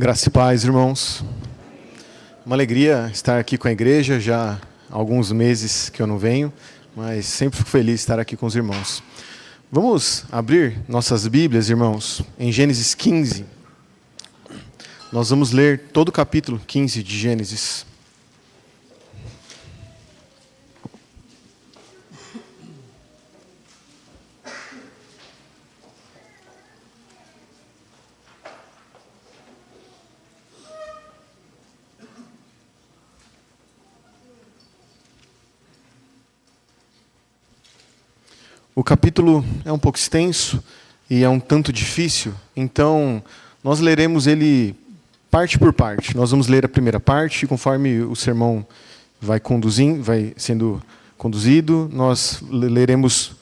Graça e paz, irmãos. Uma alegria estar aqui com a igreja, já há alguns meses que eu não venho, mas sempre fico feliz de estar aqui com os irmãos. Vamos abrir nossas Bíblias, irmãos, em Gênesis 15. Nós vamos ler todo o capítulo 15 de Gênesis. O capítulo é um pouco extenso e é um tanto difícil, então nós leremos ele parte por parte. Nós vamos ler a primeira parte e conforme o sermão vai sendo conduzido, nós leremos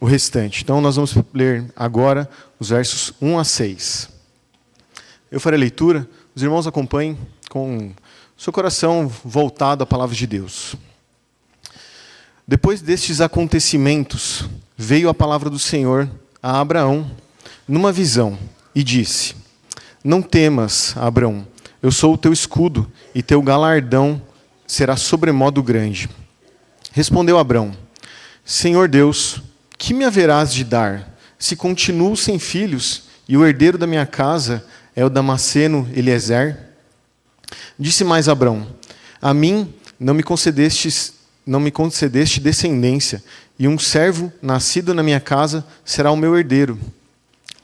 o restante. Então nós vamos ler agora os versos 1 a 6. Eu farei a leitura, os irmãos acompanhem com seu coração voltado à palavra de Deus. Depois destes acontecimentos, veio a palavra do Senhor a Abraão numa visão e disse: Não temas, Abraão, eu sou o teu escudo e teu galardão será sobremodo grande. Respondeu Abraão: Senhor Deus, que me haverás de dar, se continuo sem filhos e o herdeiro da minha casa é o Damasceno Eliezer? Disse mais Abraão: A mim não me concedeste descendência, e um servo nascido na minha casa será o meu herdeiro.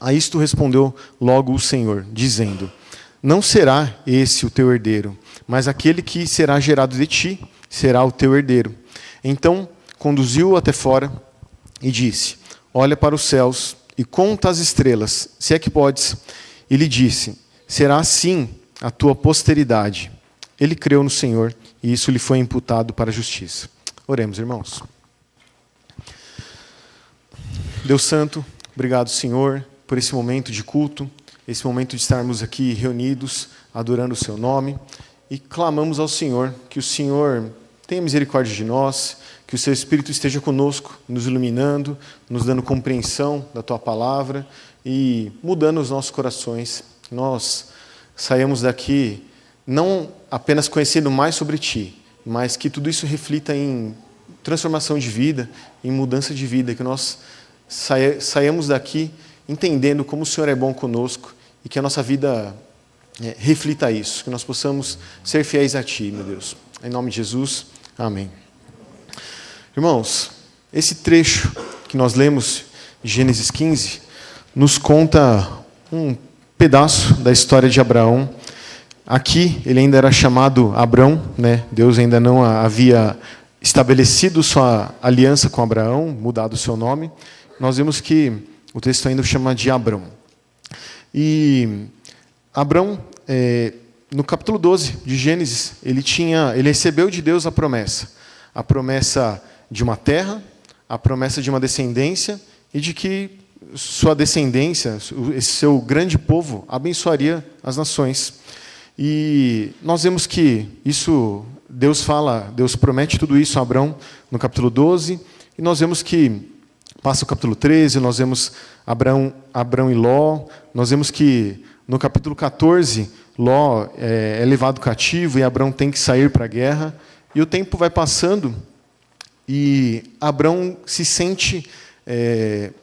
A isto respondeu logo o Senhor, dizendo: Não será esse o teu herdeiro, mas aquele que será gerado de ti será o teu herdeiro. Então conduziu-o até fora e disse: Olha para os céus e conta as estrelas, se é que podes. E lhe disse: Será assim a tua posteridade. Ele creu no Senhor, e isso lhe foi imputado para a justiça. Oremos, irmãos. Deus Santo, obrigado, Senhor, por esse momento de culto, esse momento de estarmos aqui reunidos, adorando o Seu nome, e clamamos ao Senhor que o Senhor tenha misericórdia de nós, que o Seu Espírito esteja conosco, nos iluminando, nos dando compreensão da Tua palavra e mudando os nossos corações. Nós saímos daqui não apenas conhecendo mais sobre Ti, mas que tudo isso reflita em transformação de vida, em mudança de vida, que nós saiamos daqui entendendo como o Senhor é bom conosco e que a nossa vida reflita isso, que nós possamos ser fiéis a Ti, meu Deus. Em nome de Jesus, amém. Irmãos, esse trecho que nós lemos, Gênesis 15, nos conta um pedaço da história de Abraão. Aqui, ele ainda era chamado Abrão, né? Deus ainda não havia estabelecido sua aliança com Abraão, mudado o seu nome. Nós vemos que o texto ainda o chama de Abrão. E Abrão, no capítulo 12 de Gênesis, ele recebeu de Deus a promessa de uma terra, a promessa de uma descendência e de que sua descendência, esse seu grande povo, abençoaria as nações. E nós vemos que isso, Deus promete tudo isso a Abrão no capítulo 12, e nós vemos que passa o capítulo 13, nós vemos Abrão e Ló, nós vemos que no capítulo 14, Ló é levado cativo e Abrão tem que sair para a guerra, e o tempo vai passando e Abrão se sente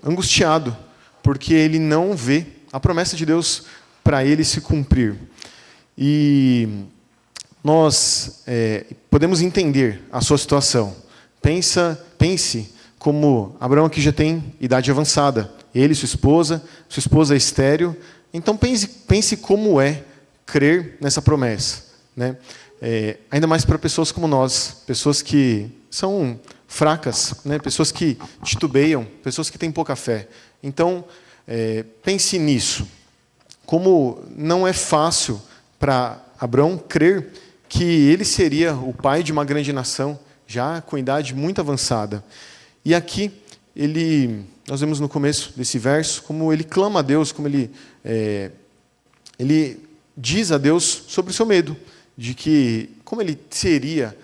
angustiado, porque ele não vê a promessa de Deus para ele se cumprir. E nós podemos entender a sua situação. Pense como Abraão aqui já tem idade avançada. Ele e sua esposa é estéril. Então pense como é crer nessa promessa, né? Ainda mais para pessoas como nós, pessoas que são fracas, né? Pessoas que titubeiam, pessoas que têm pouca fé. Então pense nisso. Como não é fácil para Abrão crer que ele seria o pai de uma grande nação, já com idade muito avançada. E aqui, nós vemos no começo desse verso, como ele clama a Deus, como ele diz a Deus sobre o seu medo, de que, como ele teria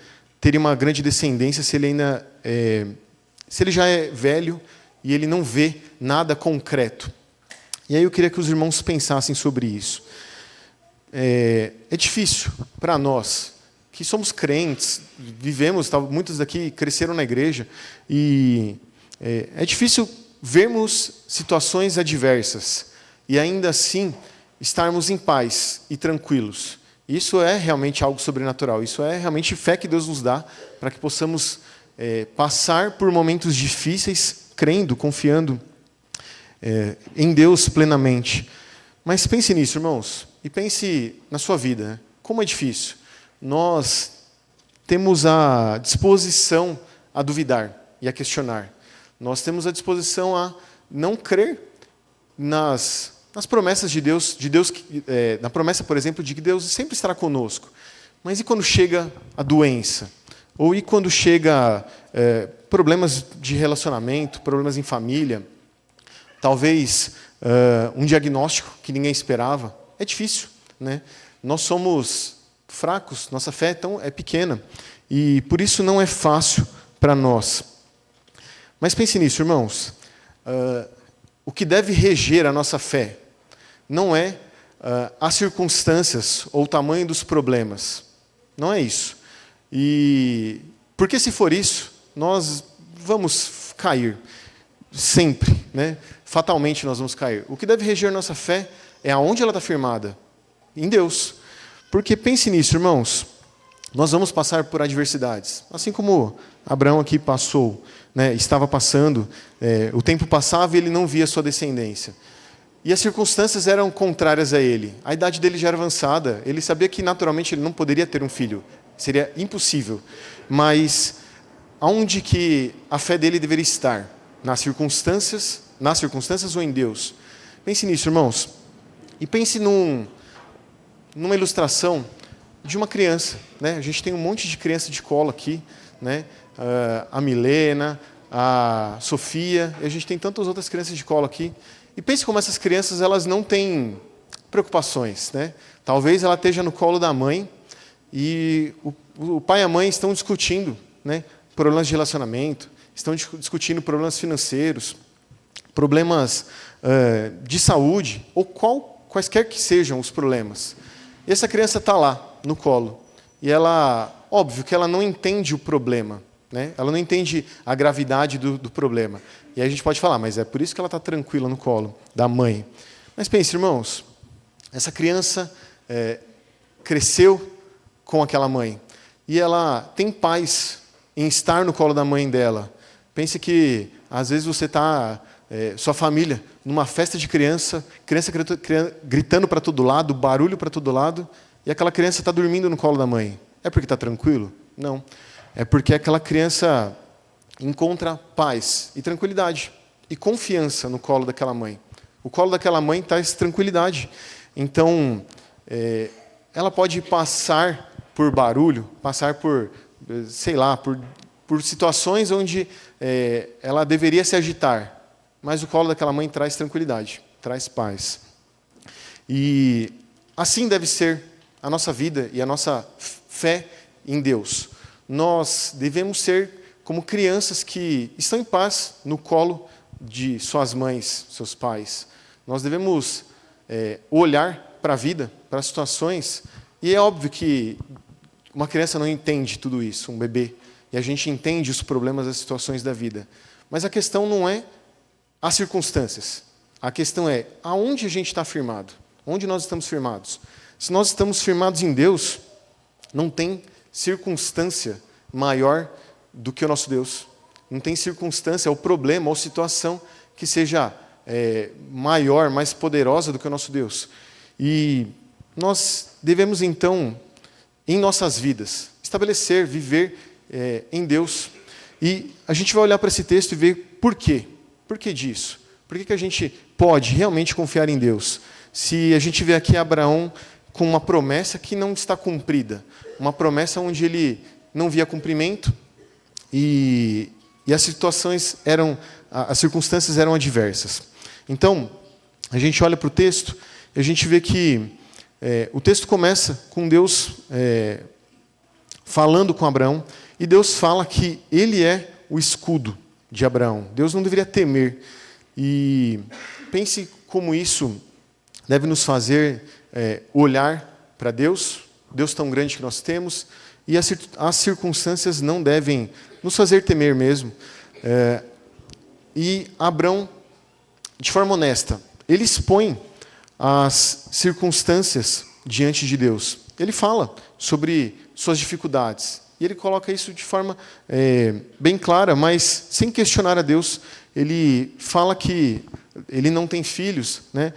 uma grande descendência se ele já é velho e ele não vê nada concreto. E aí eu queria que os irmãos pensassem sobre isso. é difícil para nós, que somos crentes, vivemos, muitos daqui cresceram na igreja, e é difícil vermos situações adversas e ainda assim estarmos em paz e tranquilos. Isso é realmente algo sobrenatural, isso é realmente fé que Deus nos dá para que possamos passar por momentos difíceis, crendo, confiando em Deus plenamente. Mas pense nisso, irmãos, e pense na sua vida, né? Como é difícil. Nós temos a disposição a duvidar e a questionar. Nós temos a disposição a não crer nas promessas de Deus, na promessa, por exemplo, de que Deus sempre estará conosco. Mas e quando chega a doença? Ou e quando chega problemas de relacionamento, problemas em família? Talvez um diagnóstico que ninguém esperava. É difícil, né? Nós somos fracos, nossa fé é pequena. E por isso não é fácil para nós. Mas pense nisso, irmãos. O que deve reger a nossa fé não é as circunstâncias ou o tamanho dos problemas. Não é isso. E porque se for isso, nós vamos cair. Sempre, né? Fatalmente nós vamos cair. O que deve reger a nossa fé é aonde ela está firmada? Em Deus. Porque pense nisso, irmãos. Nós vamos passar por adversidades. Assim como Abraão aqui passou, né? Estava passando, o tempo passava e ele não via sua descendência. E as circunstâncias eram contrárias a ele. A idade dele já era avançada. Ele sabia que naturalmente ele não poderia ter um filho. Seria impossível. Mas aonde que a fé dele deveria estar? Nas circunstâncias ou em Deus? Pense nisso, irmãos. E pense numa ilustração de uma criança, né? A gente tem um monte de criança de colo aqui, né? A Milena, a Sofia, e a gente tem tantas outras crianças de colo aqui. E pense como essas crianças, elas não têm preocupações, né? Talvez ela esteja no colo da mãe e o pai e a mãe estão discutindo, né? Problemas de relacionamento, estão discutindo problemas financeiros, problemas de saúde, ou quaisquer que sejam os problemas. E essa criança está lá, no colo. E ela, óbvio que ela não entende o problema, né? Ela não entende a gravidade do problema. E aí a gente pode falar, mas é por isso que ela está tranquila no colo da mãe. Mas pense, irmãos, essa criança cresceu com aquela mãe. E ela tem paz em estar no colo da mãe dela. Pense que, às vezes, você está, sua família, numa festa de criança gritando para todo lado, barulho para todo lado, e aquela criança está dormindo no colo da mãe. É porque está tranquilo? Não. É porque aquela criança encontra paz e tranquilidade e confiança no colo daquela mãe. O colo daquela mãe traz tranquilidade. Então, ela pode passar por barulho, passar por, sei lá, por situações onde ela deveria se agitar, mas o colo daquela mãe traz tranquilidade, traz paz. E assim deve ser a nossa vida e a nossa fé em Deus. Nós devemos ser como crianças que estão em paz no colo de suas mães, seus pais. Nós devemos olhar para a vida, para as situações, e é óbvio que uma criança não entende tudo isso, um bebê, e a gente entende os problemas, as situações da vida. Mas a questão não é as circunstâncias. A questão é aonde a gente está firmado, onde nós estamos firmados. Se nós estamos firmados em Deus, não tem circunstância maior do que o nosso Deus. Não tem circunstância, ou problema, ou situação que seja maior, mais poderosa do que o nosso Deus. E nós devemos, então, em nossas vidas, estabelecer, viver em Deus. E a gente vai olhar para esse texto e ver por quê. Por que disso? Por que a gente pode realmente confiar em Deus? Se a gente vê aqui Abraão com uma promessa que não está cumprida, uma promessa onde ele não via cumprimento e as circunstâncias eram adversas. Então, a gente olha para o texto e a gente vê que o texto começa com Deus falando com Abraão, e Deus fala que ele é o escudo de Abraão. Deus não deveria temer. E pense como isso deve nos fazer olhar para Deus, Deus tão grande que nós temos, e as circunstâncias não devem nos fazer temer mesmo. E Abrão, de forma honesta, ele expõe as circunstâncias diante de Deus. Ele fala sobre suas dificuldades. E ele coloca isso de forma bem clara, mas sem questionar a Deus. Ele fala que ele não tem filhos, né?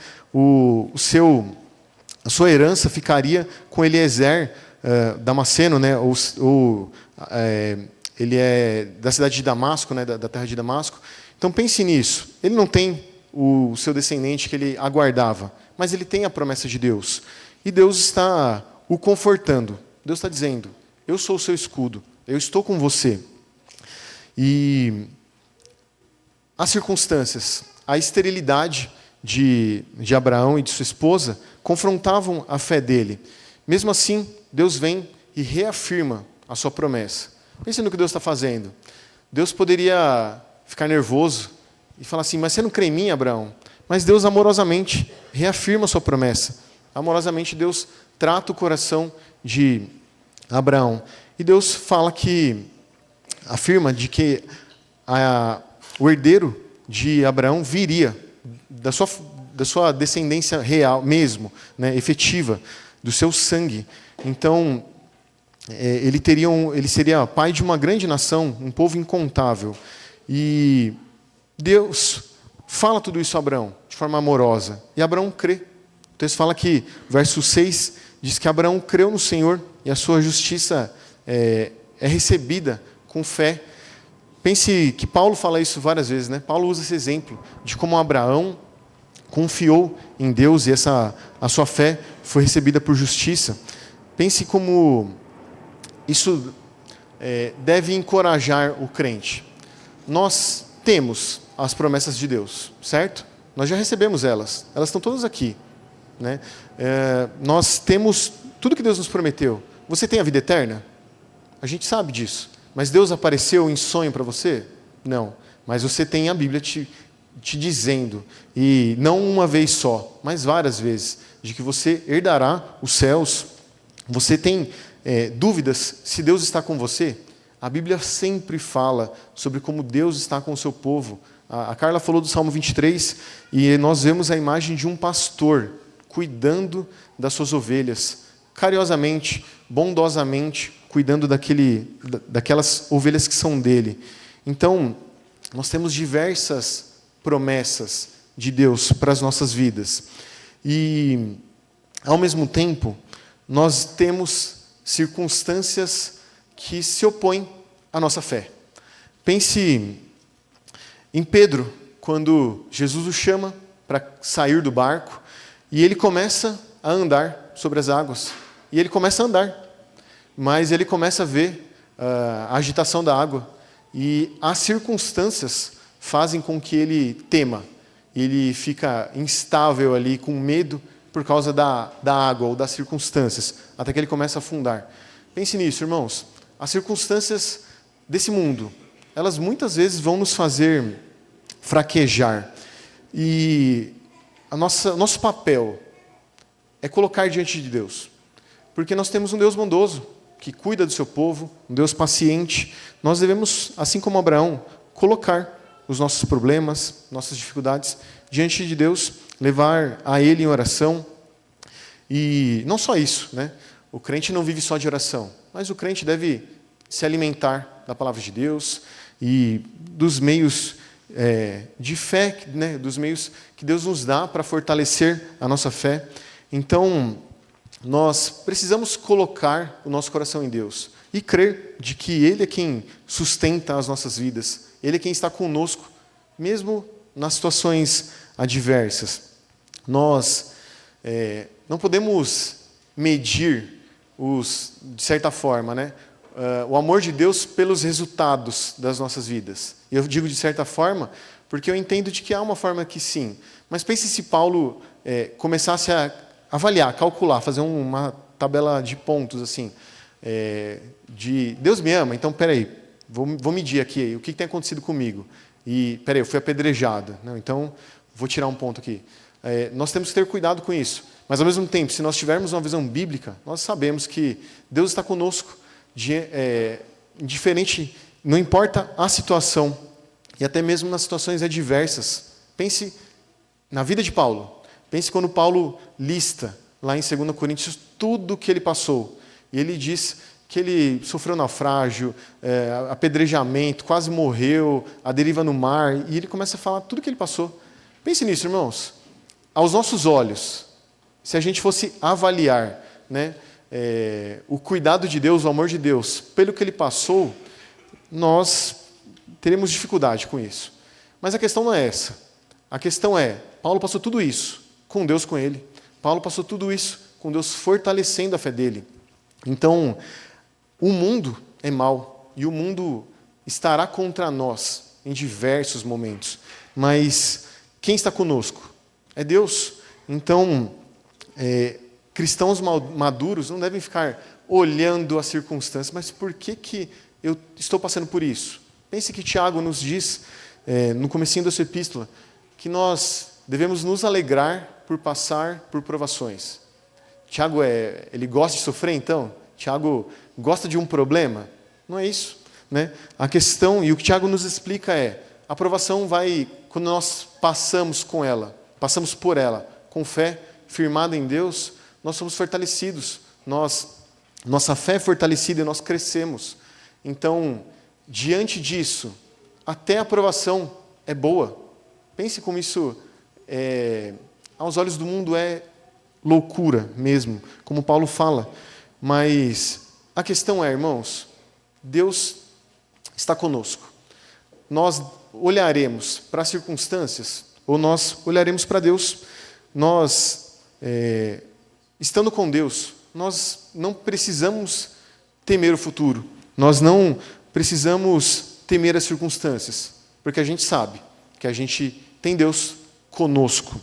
A sua herança ficaria com Eliezer, Damasceno, né? Ele é da cidade de Damasco, né? da terra de Damasco. Então pense nisso. Ele não tem o seu descendente que ele aguardava, mas ele tem a promessa de Deus. E Deus está o confortando. Deus está dizendo: eu sou o seu escudo, eu estou com você. E as circunstâncias, a esterilidade de Abraão e de sua esposa confrontavam a fé dele. Mesmo assim, Deus vem e reafirma a sua promessa. Pense no que Deus está fazendo. Deus poderia ficar nervoso e falar assim: mas você não crê em mim, Abraão? Mas Deus amorosamente reafirma a sua promessa. Amorosamente Deus trata o coração de Abraão. E Deus afirma de que o herdeiro de Abraão viria da sua descendência real mesmo, efetiva, do seu sangue. Então, ele seria pai de uma grande nação, um povo incontável. E Deus fala tudo isso a Abraão, de forma amorosa. E Abraão crê. O texto fala que, verso 6, diz que Abraão creu no Senhor e a sua justiça é recebida com fé. Pense que Paulo fala isso várias vezes, né? Paulo usa esse exemplo de como Abraão confiou em Deus e a sua fé foi recebida por justiça. Pense como isso deve encorajar o crente. Nós temos as promessas de Deus, certo? Nós já recebemos elas estão todas aqui, né? Nós temos tudo que Deus nos prometeu. Você tem a vida eterna? A gente sabe disso. Mas Deus apareceu em sonho para você? Não. Mas você tem a Bíblia te dizendo, e não uma vez só, mas várias vezes, de que você herdará os céus. Você tem dúvidas se Deus está com você? A Bíblia sempre fala sobre como Deus está com o seu povo. A Carla falou do Salmo 23, e nós vemos a imagem de um pastor cuidando das suas ovelhas, carinhosamente, bondosamente, cuidando daquelas ovelhas que são dele. Então, nós temos diversas promessas de Deus para as nossas vidas. E, ao mesmo tempo, nós temos circunstâncias que se opõem à nossa fé. Pense em Pedro, quando Jesus o chama para sair do barco, e ele começa a andar sobre as águas. E ele começa a andar. Mas ele começa a ver a agitação da água, e as circunstâncias fazem com que ele tema. Ele fica instável ali, com medo, por causa da água ou das circunstâncias, até que ele começa a afundar. Pense nisso, irmãos. As circunstâncias desse mundo, elas muitas vezes vão nos fazer fraquejar. E nosso papel é colocar diante de Deus. Porque nós temos um Deus bondoso, que cuida do seu povo, um Deus paciente. Nós devemos, assim como Abraão, colocar os nossos problemas, nossas dificuldades diante de Deus, levar a Ele em oração. E não só isso, né? O crente não vive só de oração, mas o crente deve se alimentar da palavra de Deus e dos meios de fé, né? Dos meios que Deus nos dá para fortalecer a nossa fé. Então, nós precisamos colocar o nosso coração em Deus e crer de que Ele é quem sustenta as nossas vidas. Ele é quem está conosco, mesmo nas situações adversas. Nós não podemos medir de certa forma, né, o amor de Deus pelos resultados das nossas vidas. E eu digo de certa forma porque eu entendo de que há uma forma que sim. Mas pense se Paulo começasse a avaliar, calcular, fazer uma tabela de pontos, assim, de Deus me ama, então, peraí, vou medir aqui, o que tem acontecido comigo? E, peraí, eu fui apedrejado. Não, então, vou tirar um ponto aqui. Nós temos que ter cuidado com isso. Mas, ao mesmo tempo, se nós tivermos uma visão bíblica, nós sabemos que Deus está conosco, indiferente, não importa a situação, e até mesmo nas situações adversas. Pense na vida de Paulo. Pense quando Paulo lista, lá em 2 Coríntios, tudo o que ele passou. E ele diz que ele sofreu naufrágio, apedrejamento, quase morreu, a deriva no mar, e ele começa a falar tudo o que ele passou. Pense nisso, irmãos. Aos nossos olhos, se a gente fosse avaliar, né, o cuidado de Deus, o amor de Deus, pelo que ele passou, nós teremos dificuldade com isso. Mas a questão não é essa. A questão é, Paulo passou tudo isso com Deus com ele. Paulo passou tudo isso com Deus fortalecendo a fé dele. Então, o mundo é mau e o mundo estará contra nós em diversos momentos. Mas quem está conosco? É Deus. Então, cristãos maduros não devem ficar olhando as circunstâncias, mas por que eu estou passando por isso? Pense que Tiago nos diz, no comecinho da sua epístola, que nós devemos nos alegrar por passar por provações. Tiago, ele gosta de sofrer, então? Tiago gosta de um problema? Não é isso, né? A questão, e o que Tiago nos explica a provação vai, quando nós passamos por ela, com fé, firmada em Deus, nós somos fortalecidos, nossa fé é fortalecida e nós crescemos. Então, diante disso, até a provação é boa. Pense como isso, aos olhos do mundo, é loucura mesmo, como Paulo fala. Mas a questão é, irmãos, Deus está conosco. Nós olharemos para as circunstâncias ou nós olharemos para Deus. Nós, estando com Deus, nós não precisamos temer o futuro. Nós não precisamos temer as circunstâncias, porque a gente sabe que a gente tem Deus conosco.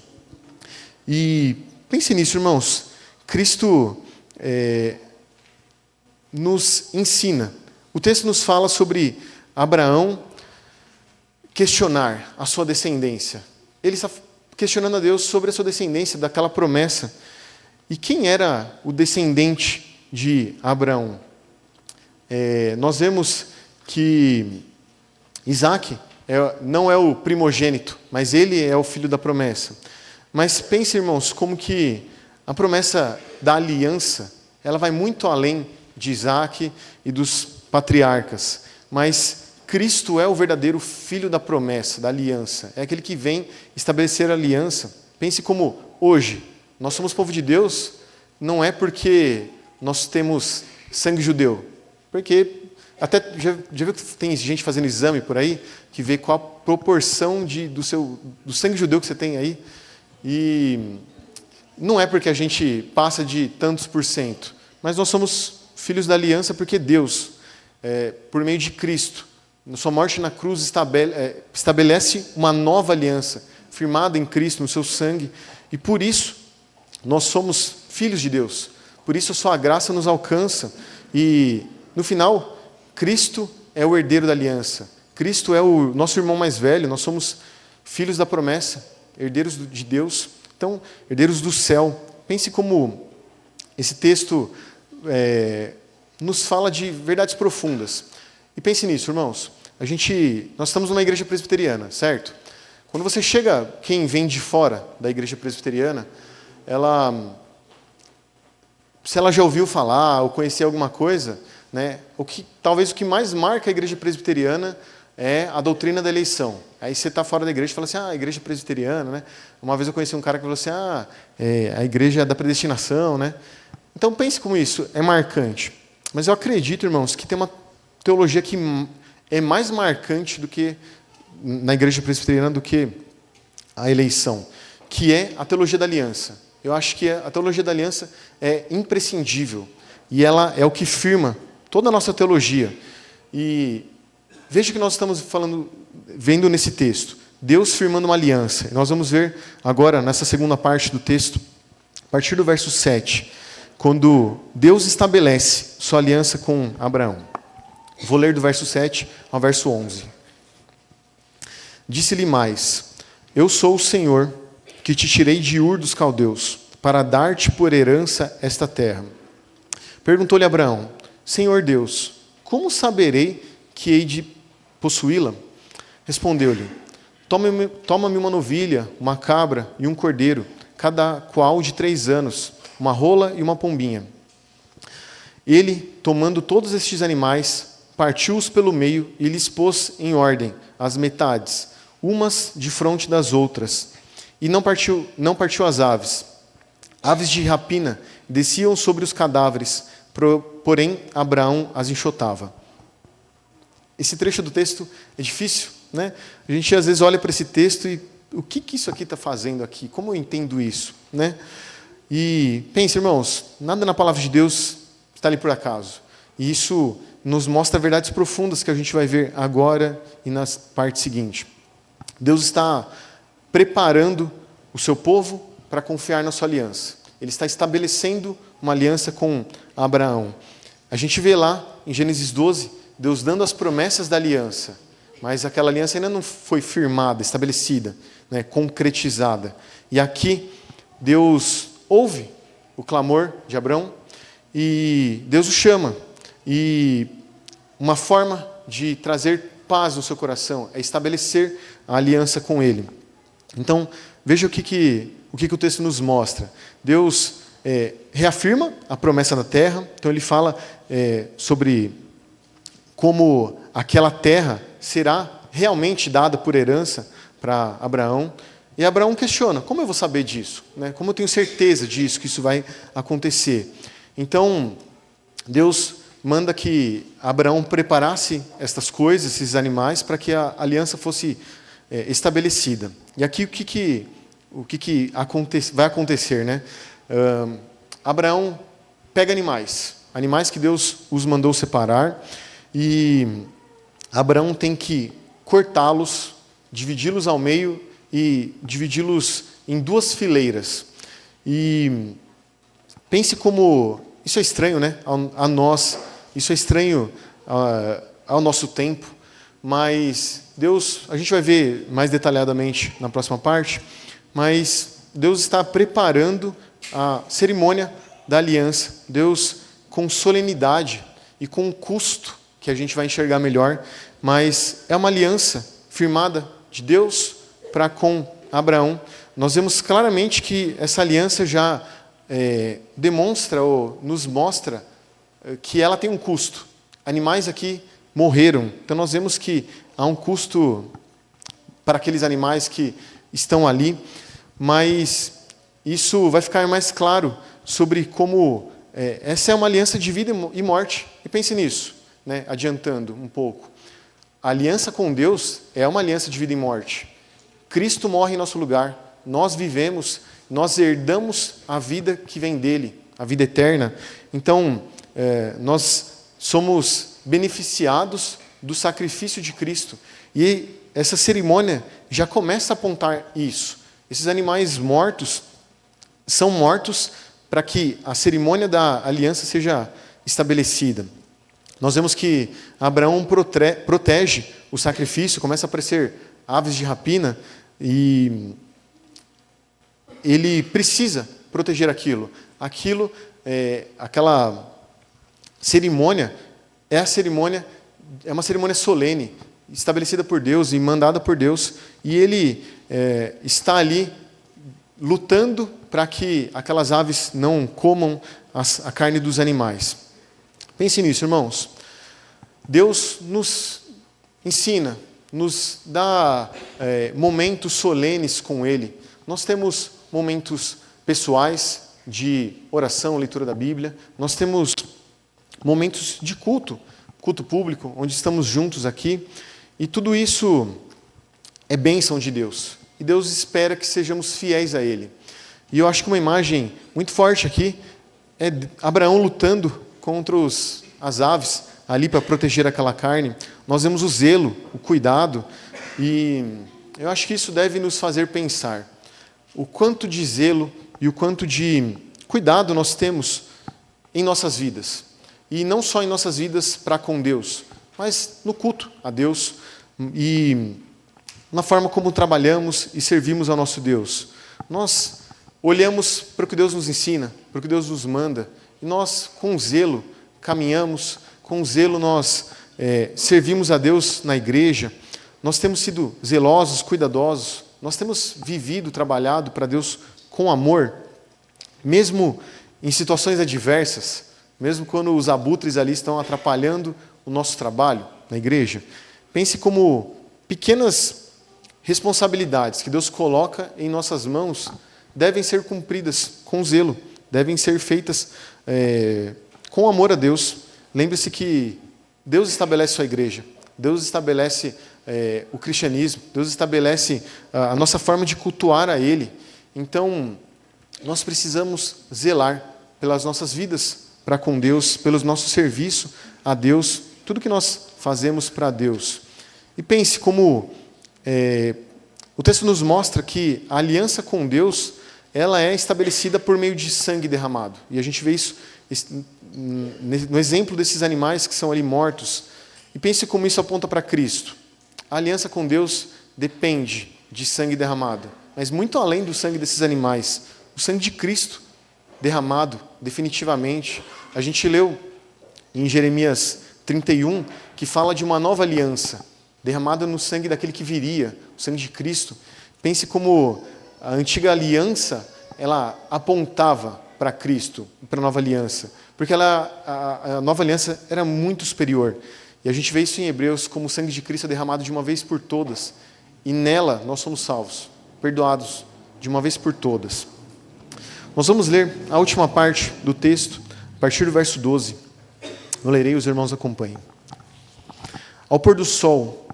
E pense nisso, irmãos. Cristo nos ensina. O texto nos fala sobre Abraão questionar a sua descendência. Ele está questionando a Deus sobre a sua descendência, daquela promessa. E quem era o descendente de Abraão? Nós vemos que Isaac não é o primogênito, mas ele é o filho da promessa. Mas pense, irmãos, como que a promessa da aliança, ela vai muito além de Isaac e dos patriarcas. Mas Cristo é o verdadeiro filho da promessa, da aliança. É aquele que vem estabelecer a aliança. Pense como hoje, nós somos povo de Deus, não é porque nós temos sangue judeu. Porque até já viu que tem gente fazendo exame por aí, que vê qual a proporção do sangue judeu que você tem aí. E não é porque a gente passa de tantos por cento, mas nós somos filhos da aliança porque Deus, por meio de Cristo, na sua morte na cruz, estabelece uma nova aliança, firmada em Cristo, no seu sangue, e por isso nós somos filhos de Deus. Por isso a sua graça nos alcança. E, no final, Cristo é o herdeiro da aliança. Cristo é o nosso irmão mais velho. Nós somos filhos da promessa, herdeiros de Deus, então, herdeiros do céu. Pense como esse texto nos fala de verdades profundas. E pense nisso, irmãos. Nós estamos numa igreja presbiteriana, certo? Quando você chega, quem vem de fora da igreja presbiteriana, se ela já ouviu falar ou conhecer alguma coisa, né, talvez o que mais marca a igreja presbiteriana é a doutrina da eleição. Aí você está fora da igreja e fala assim, a igreja presbiteriana, né? Uma vez eu conheci um cara que falou assim, a igreja da predestinação, né? Então pense como isso é marcante. Mas eu acredito, irmãos, que tem uma teologia que é mais marcante do que na igreja presbiteriana do que a eleição, que é a teologia da aliança. Eu acho que a teologia da aliança é imprescindível e ela é o que firma toda a nossa teologia. E veja o que nós estamos vendo nesse texto. Deus firmando uma aliança. Nós vamos ver agora, nessa segunda parte do texto, a partir do verso 7, quando Deus estabelece sua aliança com Abraão. Vou ler do verso 7 ao verso 11. Disse-lhe mais, Eu sou o Senhor, que te tirei de Ur dos caldeus, para dar-te por herança esta terra. Perguntou-lhe Abraão: Senhor Deus, como saberei que hei de possuí-la? Respondeu-lhe: Toma-me uma novilha, uma cabra e um cordeiro, cada qual de 3 anos, uma rola e uma pombinha. Ele, tomando todos estes animais, partiu-os pelo meio e lhes pôs em ordem as metades, umas defronte das outras. E não partiu as aves. Aves de rapina desciam sobre os cadáveres, porém Abraão as enxotava. Esse trecho do texto é difícil, né? A gente às vezes olha para esse texto e o que isso aqui está fazendo aqui? Como eu entendo isso, né? E pense, irmãos, nada na palavra de Deus está ali por acaso. E isso nos mostra verdades profundas que a gente vai ver agora e nas partes seguintes. Deus está preparando o seu povo para confiar na sua aliança. Ele está estabelecendo uma aliança com Abraão. A gente vê lá, em Gênesis 12, Deus dando as promessas da aliança, mas aquela aliança ainda não foi firmada, estabelecida, né, concretizada. E aqui, Deus ouve o clamor de Abraão e Deus o chama. E uma forma de trazer paz no seu coração é estabelecer a aliança com ele. Então, veja o que o texto nos mostra. Deus reafirma a promessa da terra. Então, ele fala sobre como aquela terra será realmente dada por herança para Abraão. E Abraão questiona: como eu vou saber disso? Né? Como eu tenho certeza disso, que isso vai acontecer? Então, Deus manda que Abraão preparasse estas coisas, esses animais, para que a aliança fosse estabelecida. E aqui o que vai acontecer, né? Abraão pega animais que Deus os mandou separar, e Abraão tem que cortá-los, dividi-los ao meio e dividi-los em 2 fileiras. E pense como isso é estranho, né? A nós, isso é estranho ao nosso tempo, mas Deus, a gente vai ver mais detalhadamente na próxima parte, mas Deus está preparando a cerimônia da aliança. Deus, com solenidade e com custo, que a gente vai enxergar melhor, mas é uma aliança firmada de Deus para com Abraão. Nós vemos claramente que essa aliança já demonstra ou nos mostra que ela tem um custo. Animais aqui morreram, então nós vemos que há um custo para aqueles animais que estão ali, mas isso vai ficar mais claro sobre como essa é uma aliança de vida e morte. E pense nisso, né, adiantando um pouco. A aliança com Deus é uma aliança de vida e morte. Cristo morre em nosso lugar, nós vivemos, nós herdamos a vida que vem dele, a vida eterna. Então, nós somos beneficiados do sacrifício de Cristo. E essa cerimônia já começa a apontar isso. Esses animais mortos são mortos para que a cerimônia da aliança seja estabelecida. Nós vemos que Abraão protege o sacrifício, começa a aparecer aves de rapina, e ele precisa proteger aquilo. Aquela cerimônia é uma cerimônia solene, estabelecida por Deus e mandada por Deus, e ele está ali lutando para que aquelas aves não comam a carne dos animais. Pense nisso, irmãos. Deus nos ensina, nos dá momentos solenes com Ele. Nós temos momentos pessoais de oração, leitura da Bíblia. Nós temos momentos de culto público, onde estamos juntos aqui. E tudo isso é bênção de Deus. E Deus espera que sejamos fiéis a Ele. E eu acho que uma imagem muito forte aqui é Abraão lutando contra as aves ali para proteger aquela carne. Nós vemos o zelo, o cuidado, e eu acho que isso deve nos fazer pensar o quanto de zelo e o quanto de cuidado nós temos em nossas vidas. E não só em nossas vidas para com Deus, mas no culto a Deus. E na forma como trabalhamos e servimos ao nosso Deus. Nós olhamos para o que Deus nos ensina, para o que Deus nos manda, e nós, com zelo, caminhamos, com zelo nós servimos a Deus na igreja, nós temos sido zelosos, cuidadosos, nós temos vivido, trabalhado para Deus com amor, mesmo em situações adversas, mesmo quando os abutres ali estão atrapalhando o nosso trabalho na igreja. Pense como pequenas responsabilidades que Deus coloca em nossas mãos devem ser cumpridas com zelo, devem ser feitas com amor a Deus. Lembre-se que Deus estabelece sua igreja, Deus estabelece o cristianismo, Deus estabelece a nossa forma de cultuar a Ele. Então, nós precisamos zelar pelas nossas vidas para com Deus, pelo nosso serviço a Deus, tudo que nós fazemos para Deus. E pense como o texto nos mostra que a aliança com Deus, ela é estabelecida por meio de sangue derramado. E a gente vê isso no exemplo desses animais que são ali mortos. E pense como isso aponta para Cristo. A aliança com Deus depende de sangue derramado, mas muito além do sangue desses animais, o sangue de Cristo derramado definitivamente. A gente leu em Jeremias 31 que fala de uma nova aliança derramada no sangue daquele que viria, o sangue de Cristo. Pense como a antiga aliança, ela apontava para Cristo, para a nova aliança, porque a nova aliança era muito superior. E a gente vê isso em Hebreus, como o sangue de Cristo é derramado de uma vez por todas, e nela nós somos salvos, perdoados de uma vez por todas. Nós vamos ler a última parte do texto, a partir do verso 12. Eu lerei, os irmãos acompanhem. Ao pôr do sol,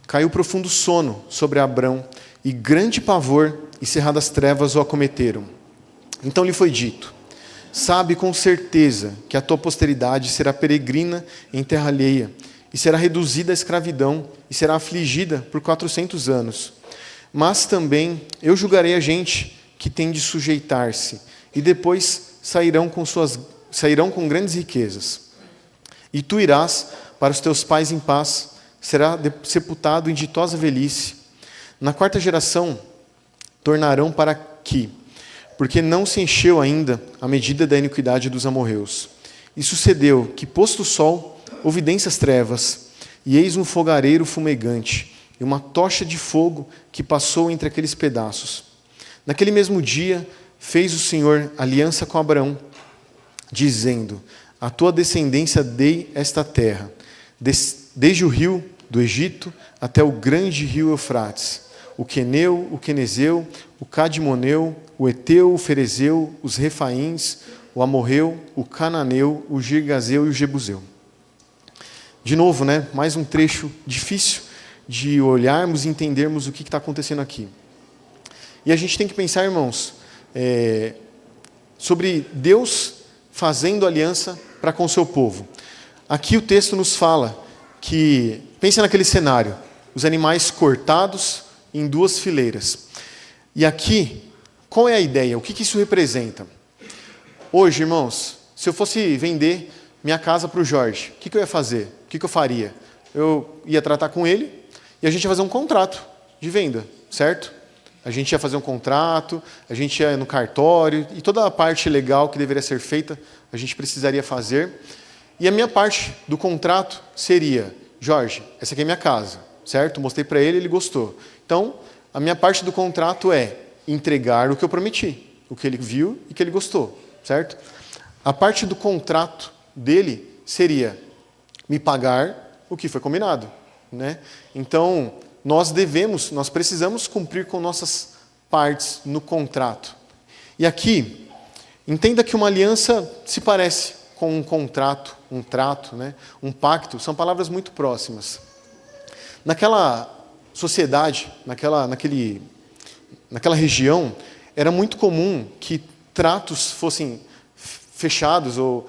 caiu profundo sono sobre Abrão, e grande pavor e cerradas trevas o acometeram. Então lhe foi dito: sabe com certeza que a tua posteridade será peregrina em terra alheia, e será reduzida à escravidão, e será afligida por 400 anos. Mas também eu julgarei a gente que tem de sujeitar-se, e depois sairão com grandes riquezas. E tu irás para os teus pais em paz, será sepultado em ditosa velhice. Na quarta geração tornarão para aqui, porque não se encheu ainda a medida da iniquidade dos amorreus. E sucedeu que, posto o sol, houve densas trevas, e eis um fogareiro fumegante, e uma tocha de fogo que passou entre aqueles pedaços. Naquele mesmo dia, fez o Senhor aliança com Abraão, dizendo: a tua descendência dei esta terra, desde o rio do Egito até o grande rio Eufrates, o Queneu, o Quenezeu, o Cadmoneu, o Eteu, o Ferezeu, os Refaíns, o Amorreu, o Cananeu, o Girgazeu e o Jebuseu. De novo, mais um trecho difícil de olharmos e entendermos o que está acontecendo aqui. E a gente tem que pensar, irmãos, sobre Deus fazendo aliança para com o seu povo. Aqui o texto nos fala que, pensa naquele cenário, os animais cortados em duas fileiras. E aqui, qual é a ideia? O que isso representa? Hoje, irmãos, se eu fosse vender minha casa para o Jorge, o que eu ia fazer? O que eu faria? Eu ia tratar com ele e a gente ia fazer um contrato de venda, certo? A gente ia fazer um contrato, a gente ia no cartório, e toda a parte legal que deveria ser feita, a gente precisaria fazer. E a minha parte do contrato seria: Jorge, essa aqui é minha casa, certo? Mostrei para ele, ele gostou. Então, a minha parte do contrato é entregar o que eu prometi, o que ele viu e que ele gostou, certo? A parte do contrato dele seria me pagar o que foi combinado, Então, nós precisamos cumprir com nossas partes no contrato. E aqui, entenda que uma aliança se parece com um contrato, um trato, um pacto, são palavras muito próximas. Naquela sociedade, naquela região, era muito comum que tratos fossem fechados ou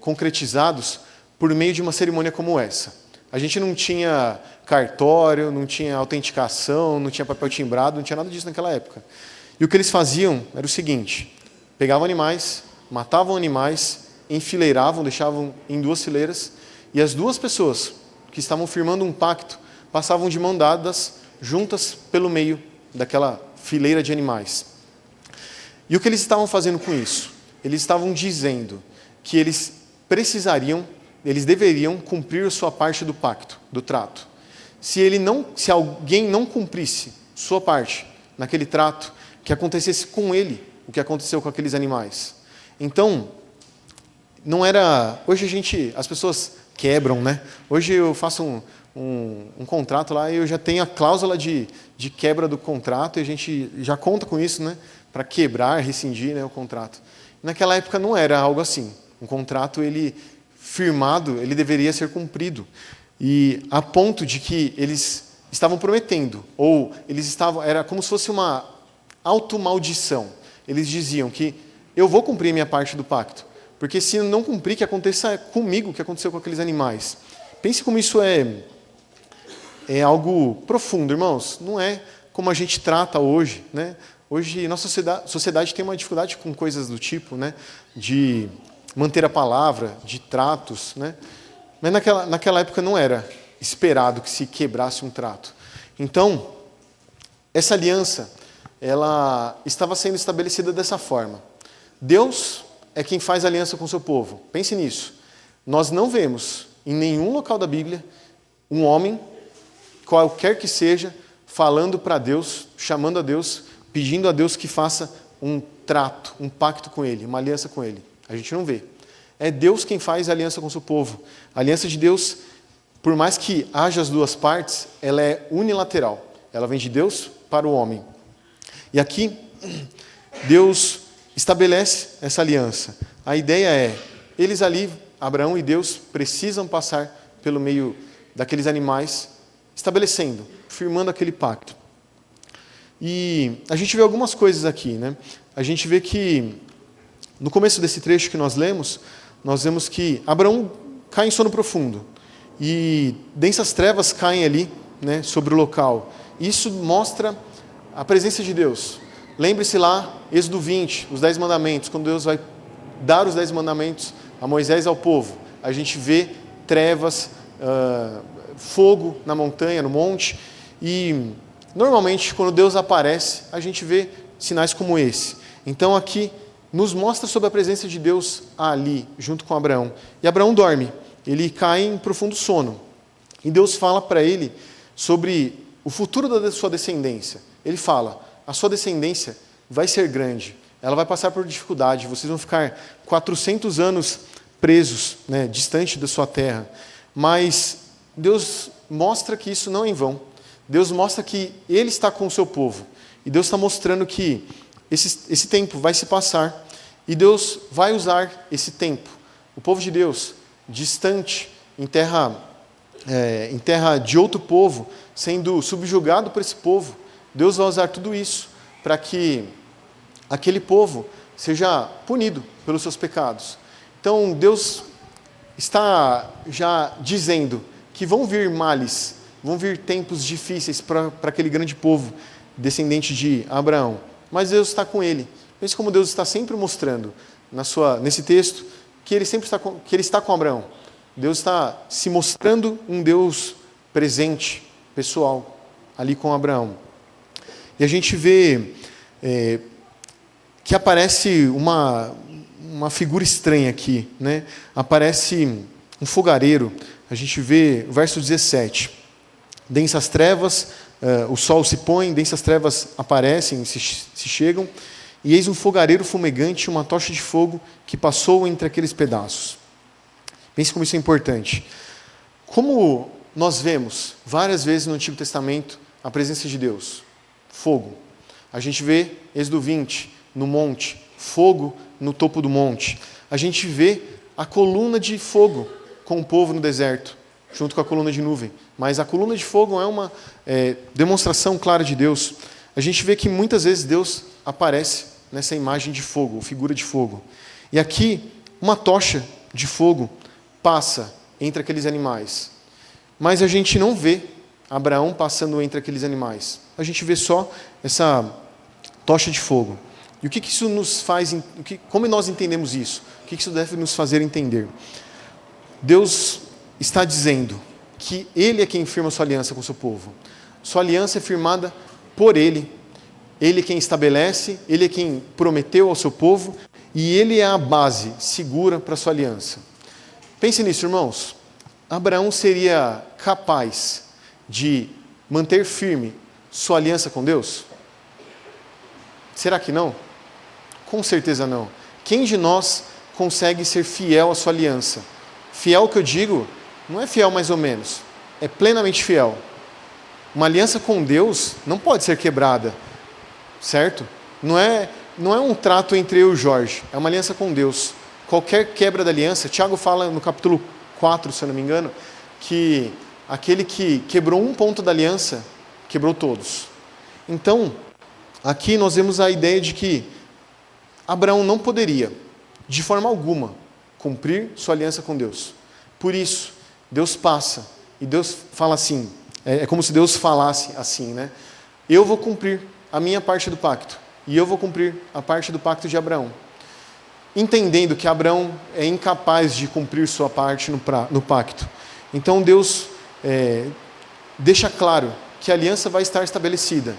concretizados por meio de uma cerimônia como essa. A gente não tinha cartório, não tinha autenticação, não tinha papel timbrado, não tinha nada disso naquela época. E o que eles faziam era o seguinte: pegavam animais, matavam animais, enfileiravam, deixavam em duas fileiras, e as duas pessoas que estavam firmando um pacto passavam de mão dadas juntas pelo meio daquela fileira de animais. E o que eles estavam fazendo com isso? Eles estavam dizendo que eles deveriam cumprir a sua parte do pacto, do trato. Se alguém não cumprisse sua parte naquele trato, que acontecesse com ele o que aconteceu com aqueles animais. Então, não era... Hoje as pessoas quebram, né? Hoje eu faço um contrato lá e eu já tenho a cláusula de quebra do contrato e a gente já conta com isso, né? Para quebrar, rescindir, né, o contrato. Naquela época não era algo assim. Um contrato, firmado, ele deveria ser cumprido. E a ponto de que eles estavam prometendo, ou era como se fosse uma automaldição. Eles diziam que eu vou cumprir minha parte do pacto, porque se eu não cumprir, que aconteça comigo o que aconteceu com aqueles animais. Pense como isso é algo profundo, irmãos. Não é como a gente trata hoje, né? Hoje, nossa sociedade tem uma dificuldade com coisas do tipo, né? De manter a palavra, de tratos, né? Mas naquela época não era esperado que se quebrasse um trato. Então, essa aliança, ela estava sendo estabelecida dessa forma. Deus é quem faz aliança com o seu povo. Pense nisso. Nós não vemos em nenhum local da Bíblia um homem, qualquer que seja, falando para Deus, chamando a Deus, pedindo a Deus que faça um trato, um pacto com Ele, uma aliança com Ele. A gente não vê. É Deus quem faz a aliança com o seu povo. A aliança de Deus, por mais que haja as duas partes, ela é unilateral. Ela vem de Deus para o homem. E aqui, Deus estabelece essa aliança. A ideia é, eles ali, Abraão e Deus, precisam passar pelo meio daqueles animais, estabelecendo, firmando aquele pacto. E a gente vê algumas coisas aqui, né? A gente vê que, no começo desse trecho que nós lemos, nós vemos que Abraão cai em sono profundo. E densas trevas caem ali, né, sobre o local. Isso mostra a presença de Deus. Lembre-se lá, Êxodo 20, os 10 mandamentos, quando Deus vai dar os 10 mandamentos a Moisés e ao povo. A gente vê trevas, fogo na montanha, no monte. E, normalmente, quando Deus aparece, a gente vê sinais como esse. Então, aqui, nos mostra sobre a presença de Deus ali, junto com Abraão. E Abraão dorme, ele cai em profundo sono. E Deus fala para ele sobre o futuro da sua descendência. Ele fala, a sua descendência vai ser grande, ela vai passar por dificuldade, vocês vão ficar 400 anos presos, né, distante da sua terra. Mas Deus mostra que isso não é em vão. Deus mostra que Ele está com o seu povo. E Deus está mostrando que esse tempo vai se passar e Deus vai usar esse tempo. O povo de Deus, distante, em terra de outro povo, sendo subjugado por esse povo, Deus vai usar tudo isso para que aquele povo seja punido pelos seus pecados. Então, Deus está já dizendo que vão vir males, vão vir tempos difíceis para aquele grande povo descendente de Abraão. Mas Deus está com ele. Pense como Deus está sempre mostrando nesse texto que Ele está com Abraão. Deus está se mostrando um Deus presente, pessoal, ali com Abraão. E a gente vê que aparece uma figura estranha aqui, né? Aparece um fogareiro. A gente vê o verso 17. Densas trevas, o sol se põe, densas trevas aparecem, se chegam, e eis um fogareiro fumegante, uma tocha de fogo que passou entre aqueles pedaços. Pense como isso é importante. Como nós vemos várias vezes no Antigo Testamento a presença de Deus, fogo. A gente vê Êxodo 20, no monte, fogo no topo do monte. A gente vê a coluna de fogo com o povo no deserto, junto com a coluna de nuvem. Mas a coluna de fogo é uma demonstração clara de Deus. A gente vê que muitas vezes Deus aparece nessa imagem de fogo, figura de fogo. E aqui, uma tocha de fogo passa entre aqueles animais. Mas a gente não vê Abraão passando entre aqueles animais. A gente vê só essa tocha de fogo. E o que isso nos faz, como nós entendemos isso? O que isso deve nos fazer entender? Deus está dizendo que Ele é quem firma sua aliança com o seu povo. Sua aliança é firmada por Ele. Ele é quem estabelece, Ele é quem prometeu ao seu povo, e Ele é a base segura para a sua aliança. Pense nisso, irmãos. Abraão seria capaz de manter firme sua aliança com Deus? Será que não? Com certeza não. Quem de nós consegue ser fiel à sua aliança? Fiel que eu digo, não é fiel mais ou menos, é plenamente fiel. Uma aliança com Deus não pode ser quebrada, certo? Não é um trato entre eu e o Jorge, é uma aliança com Deus. Qualquer quebra da aliança, Tiago fala no capítulo 4, se eu não me engano, que aquele que quebrou um ponto da aliança, quebrou todos. Então, aqui nós vemos a ideia de que Abraão não poderia, de forma alguma, cumprir sua aliança com Deus. Por isso, Deus passa, e Deus fala assim, é como se Deus falasse assim, né? Eu vou cumprir a minha parte do pacto, e eu vou cumprir a parte do pacto de Abraão. Entendendo que Abraão é incapaz de cumprir sua parte no pacto. Então Deus deixa claro que a aliança vai estar estabelecida.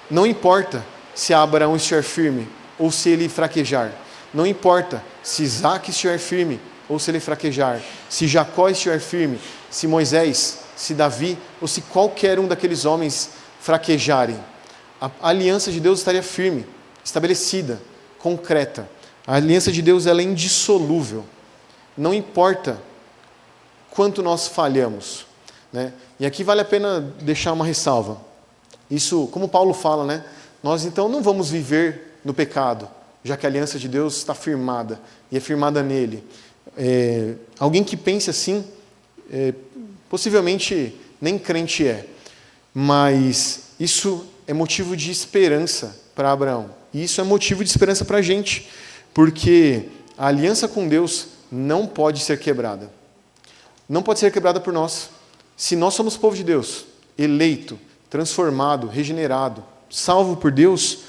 Não importa se Abraão estiver firme ou se ele fraquejar. Não importa se Isaac estiver firme ou se ele fraquejar. Se Jacó estiver firme, se Moisés, se Davi ou se qualquer um daqueles homens fraquejarem. A aliança de Deus estaria firme, estabelecida, concreta. A aliança de Deus ela é indissolúvel. Não importa quanto nós falhamos, né? E aqui vale a pena deixar uma ressalva. Isso, como Paulo fala, né? Nós então não vamos viver no pecado, já que a aliança de Deus está firmada e é firmada nele. Alguém que pense assim, possivelmente nem crente é, mas isso é motivo de esperança para Abraão. E isso é motivo de esperança para a gente, porque a aliança com Deus não pode ser quebrada. Não pode ser quebrada por nós. Se nós somos povo de Deus, eleito, transformado, regenerado, salvo por Deus,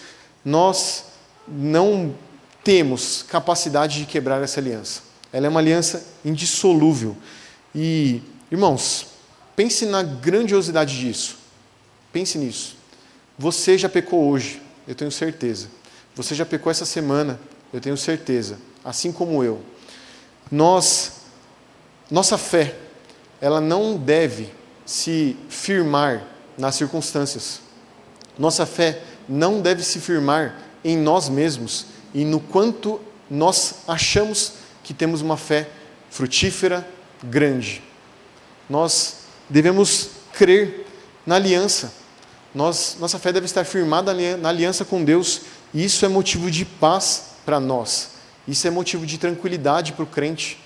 nós não temos capacidade de quebrar essa aliança. Ela é uma aliança indissolúvel. E, irmãos, pense na grandiosidade disso. Pense nisso. Você já pecou hoje, eu tenho certeza. Você já pecou essa semana, eu tenho certeza. Assim como eu. Nossa fé, ela não deve se firmar nas circunstâncias. Nossa fé não deve se firmar em nós mesmos e no quanto nós achamos que temos uma fé frutífera, grande. Nós devemos crer na aliança. Nossa fé deve estar firmada na aliança com Deus, e isso é motivo de paz para nós. Isso é motivo de tranquilidade para o crente,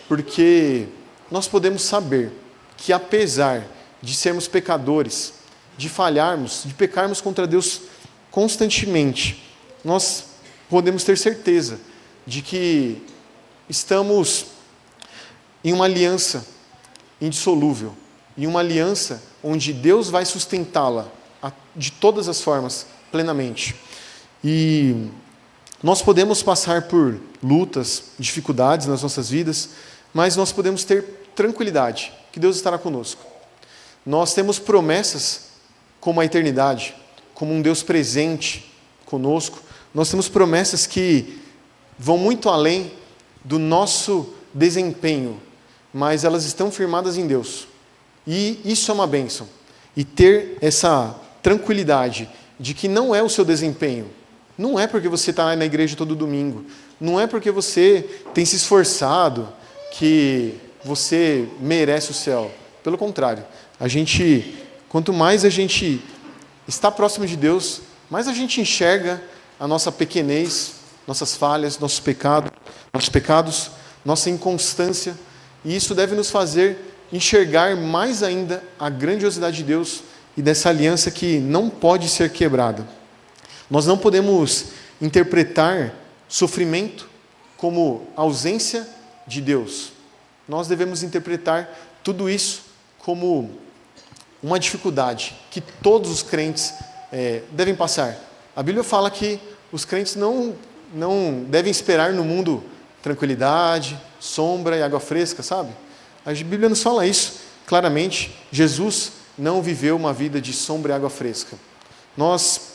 porque nós podemos saber que apesar de sermos pecadores, de falharmos, de pecarmos contra Deus constantemente, nós podemos ter certeza de que estamos em uma aliança indissolúvel, em uma aliança onde Deus vai sustentá-la de todas as formas, plenamente. E nós podemos passar por lutas, dificuldades nas nossas vidas, mas nós podemos ter tranquilidade, que Deus estará conosco. Nós temos promessas como a eternidade, como um Deus presente conosco. Nós temos promessas que vão muito além do nosso desempenho, mas elas estão firmadas em Deus. E isso é uma bênção. E ter essa tranquilidade de que não é o seu desempenho, não é porque você está na igreja todo domingo, não é porque você tem se esforçado que você merece o céu. Pelo contrário, quanto mais a gente está próximo de Deus, mais a gente enxerga a nossa pequenez, nossas falhas, nossos pecados, nossa inconstância, e isso deve nos fazer enxergar mais ainda a grandiosidade de Deus e dessa aliança que não pode ser quebrada. Nós não podemos interpretar sofrimento como ausência de Deus. Nós devemos interpretar tudo isso como uma dificuldade que todos os crentes devem passar. A Bíblia fala que os crentes não devem esperar no mundo tranquilidade, sombra e água fresca, sabe? A Bíblia nos fala isso claramente. Jesus não viveu uma vida de sombra e água fresca. Nós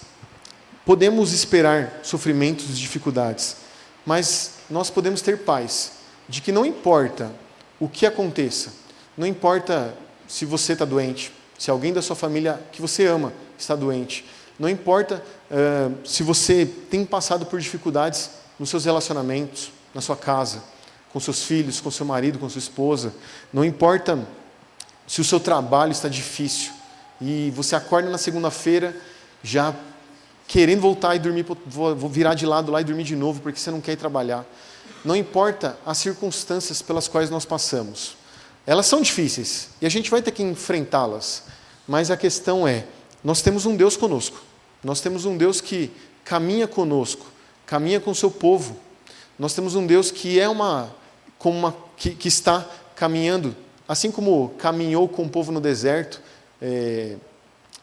podemos esperar sofrimentos e dificuldades, mas nós podemos ter paz de que não importa o que aconteça, não importa se você está doente, se alguém da sua família que você ama está doente, não importa se você tem passado por dificuldades nos seus relacionamentos, na sua casa, com seus filhos, com seu marido, com sua esposa, não importa se o seu trabalho está difícil e você acorda na segunda-feira já querendo voltar e dormir, vou virar de lado lá e dormir de novo porque você não quer ir trabalhar. Não importa as circunstâncias pelas quais nós passamos. Elas são difíceis e a gente vai ter que enfrentá-las, mas a questão é, nós temos um Deus conosco. Nós temos um Deus que caminha conosco, caminha com o seu povo. Nós temos um Deus que que está caminhando, assim como caminhou com o povo no deserto,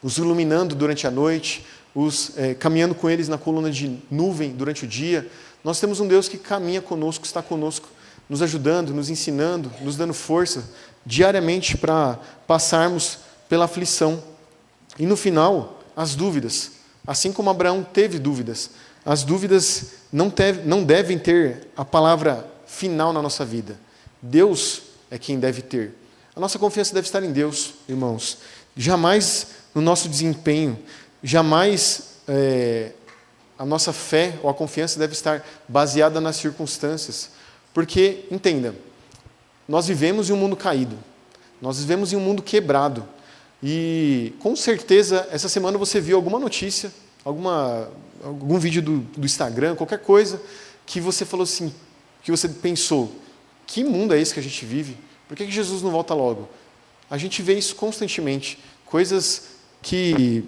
os iluminando durante a noite, caminhando com eles na coluna de nuvem durante o dia. Nós temos um Deus que caminha conosco, está conosco, nos ajudando, nos ensinando, nos dando força diariamente para passarmos pela aflição. E no final, as dúvidas. Assim como Abraão teve dúvidas, as dúvidas não devem ter a palavra final na nossa vida. Deus é quem deve ter. A nossa confiança deve estar em Deus, irmãos. Jamais no nosso desempenho, jamais a nossa fé ou a confiança deve estar baseada nas circunstâncias. Porque, entenda, nós vivemos em um mundo caído, nós vivemos em um mundo quebrado. E, com certeza, essa semana você viu alguma notícia, algum vídeo do Instagram, qualquer coisa, que você falou assim, que você pensou, que mundo é esse que a gente vive? Por que Jesus não volta logo? A gente vê isso constantemente, coisas que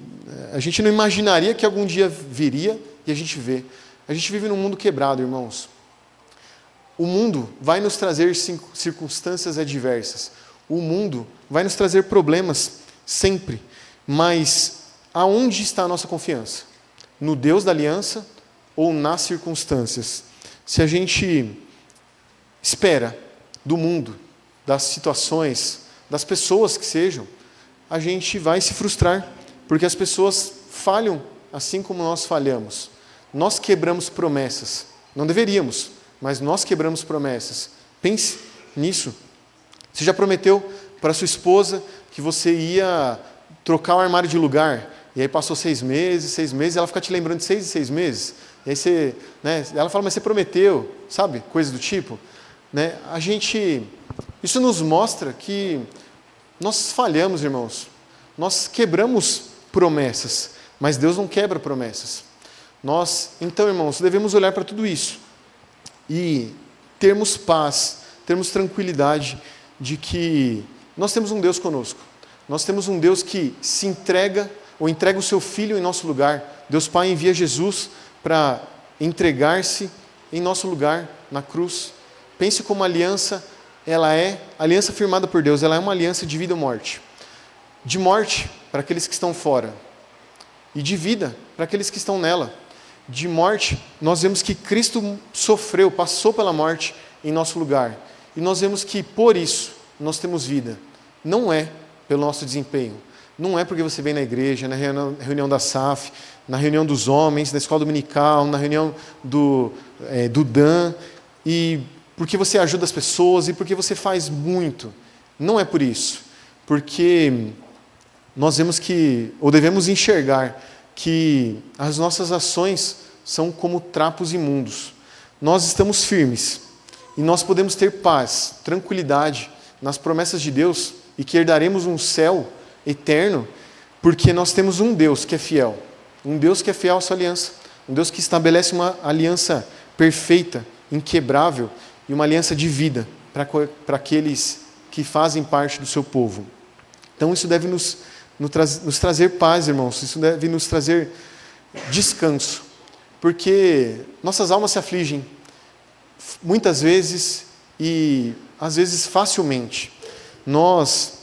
a gente não imaginaria que algum dia viria e a gente vê. A gente vive num mundo quebrado, irmãos. O mundo vai nos trazer circunstâncias adversas. O mundo vai nos trazer problemas sempre. Mas aonde está a nossa confiança? No Deus da aliança ou nas circunstâncias? Se a gente espera do mundo, das situações, das pessoas que sejam, a gente vai se frustrar, porque as pessoas falham assim como nós falhamos. Nós quebramos promessas. Não deveríamos, mas nós quebramos promessas. Pense nisso. Você já prometeu para sua esposa que você ia trocar o armário de lugar, e aí passou 6 meses, e ela fica te lembrando de 6 em 6 meses. E aí você, ela fala, mas você prometeu, sabe? Coisa do tipo. Isso nos mostra que nós falhamos, irmãos. Nós quebramos promessas, mas Deus não quebra promessas. Então, irmãos, devemos olhar para tudo isso e termos paz, termos tranquilidade de que nós temos um Deus conosco. Nós temos um Deus que se entrega, ou entrega o seu Filho em nosso lugar. Deus Pai envia Jesus para entregar-se em nosso lugar, na cruz. Pense como a aliança, aliança firmada por Deus, ela é uma aliança de vida ou morte. De morte para aqueles que estão fora, e de vida para aqueles que estão nela. De morte, nós vemos que Cristo sofreu, passou pela morte em nosso lugar. E nós vemos que, por isso, nós temos vida. Não é pelo nosso desempenho. Não é porque você vem na igreja, na reunião da SAF, na reunião dos homens, na escola dominical, na reunião do DAN, e porque você ajuda as pessoas e porque você faz muito. Não é por isso. Porque nós vemos ou devemos enxergar que as nossas ações são como trapos imundos. Nós estamos firmes e nós podemos ter paz, tranquilidade nas promessas de Deus e que herdaremos um céu eterno, porque nós temos um Deus que é fiel, um Deus que é fiel à sua aliança, um Deus que estabelece uma aliança perfeita, inquebrável e uma aliança de vida para aqueles que fazem parte do seu povo. Então isso deve nos trazer paz, irmãos, isso deve nos trazer descanso, porque nossas almas se afligem muitas vezes e às vezes facilmente. Nós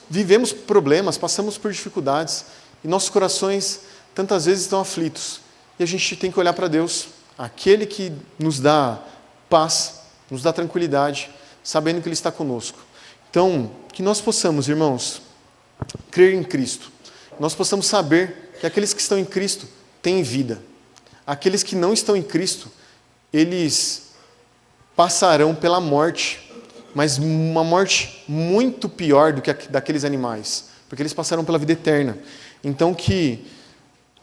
vivemos problemas, passamos por dificuldades e nossos corações tantas vezes estão aflitos e a gente tem que olhar para Deus, aquele que nos dá paz, nos dá tranquilidade, sabendo que Ele está conosco. Então, que nós possamos, irmãos, crer em Cristo. Nós possamos saber que aqueles que estão em Cristo têm vida. Aqueles que não estão em Cristo, eles passarão pela morte, mas uma morte muito pior do que a daqueles animais, porque eles passarão pela vida eterna. Então que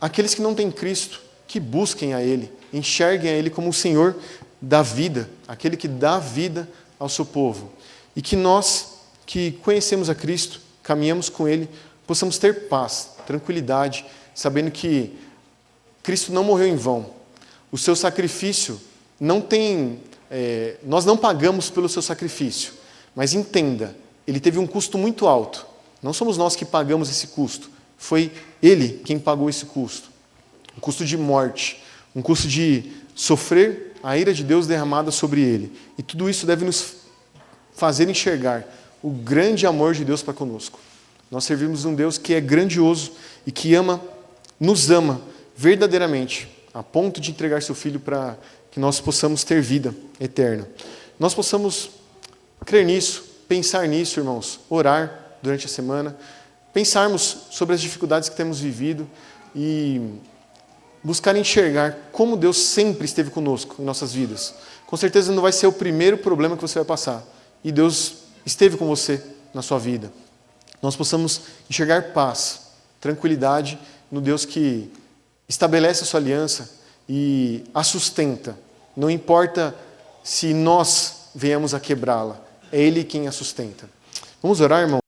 aqueles que não têm Cristo, que busquem a Ele, enxerguem a Ele como o Senhor da vida, aquele que dá vida ao seu povo. E que nós, que conhecemos a Cristo, caminhamos com Ele, possamos ter paz, tranquilidade, sabendo que Cristo não morreu em vão. O seu sacrifício não tem... nós não pagamos pelo seu sacrifício, mas entenda, ele teve um custo muito alto. Não somos nós que pagamos esse custo, foi Ele quem pagou esse custo. Um custo de morte, um custo de sofrer a ira de Deus derramada sobre Ele. E tudo isso deve nos fazer enxergar o grande amor de Deus para conosco. Nós servimos um Deus que é grandioso e que nos ama verdadeiramente, a ponto de entregar seu Filho para que nós possamos ter vida eterna. Nós possamos crer nisso, pensar nisso, irmãos, orar durante a semana, pensarmos sobre as dificuldades que temos vivido e buscar enxergar como Deus sempre esteve conosco em nossas vidas. Com certeza não vai ser o primeiro problema que você vai passar. E Deus esteve com você na sua vida. Nós possamos enxergar paz, tranquilidade no Deus que estabelece a sua aliança e a sustenta. Não importa se nós venhamos a quebrá-la, é Ele quem a sustenta. Vamos orar, irmão?